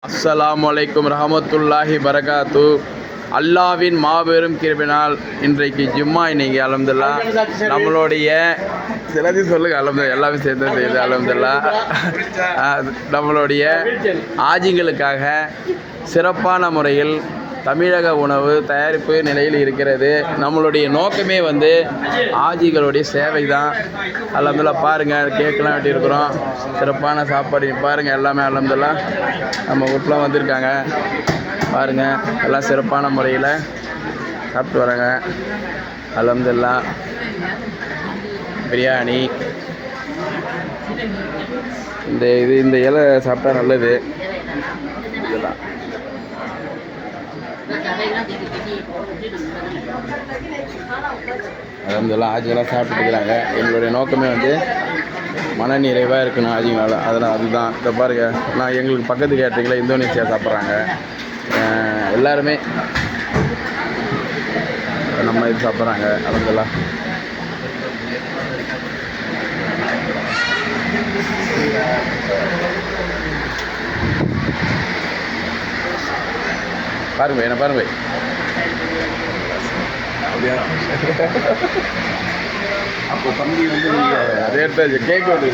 அஸ்ஸலாமு அலைக்கும் ரஹமத்துல்லாஹி பரகாத்து. அல்லாவின் மாபெரும் கிருபினால் இன்றைக்கு ஜும்மா. இன்னைக்கு அல்ஹம்துலில்லாஹ் நம்மளுடைய சிலது சொல்லுங்க அல்ஹம்துலில்லாஹ் எல்லாமே சேர்ந்து செய்யுது அல்ஹம்துலில்லாஹ். நம்மளுடைய ஆஜிகளுக்காக சிறப்பான முறையில் தமிழக உணவு தயாரிப்பு நிலையில் இருக்கிறது. நம்மளுடைய நோக்கமே ஆஜிகளுடைய சேவை தான். அல்ஹம்துலில்லாஹ் பாருங்கள், கேக்கெலாம் வெட்டியிருக்கிறோம். சிறப்பான சாப்பாடு பாருங்கள், எல்லாமே அல்ஹம்துலில்லாஹ் நம்ம வீட்டில் வந்திருக்காங்க பாருங்கள். எல்லாம் சிறப்பான முறையில் சாப்பிட்டு வராங்க அல்ஹம்துலில்லாஹ். பிரியாணி இந்த இலை சாப்பிட்டா நல்லது. இதெல்லாம் அல்ஹம்துலில்லாஹ் ஆஜிகளாக சாப்பிட்டு இருக்கிறாங்க. எங்களுடைய நோக்கமே மன நிறைவாக இருக்கணும் ஆஜிங்களால். அதனால் அதுதான். இதை பாருங்கள், நான் எங்களுக்கு பக்கத்து கேட்டரிங்கில் இந்தோனேஷியா சாப்பிட்றாங்க எல்லாருமே. நம்ம இது சாப்பிட்றாங்க அல்ஹம்துலில்லாஹ். பாருங்க என்ன பாருங்க. அப்படியா அப்போ தம்பி நீங்கள் அதே இடத்துல கேக் வந்து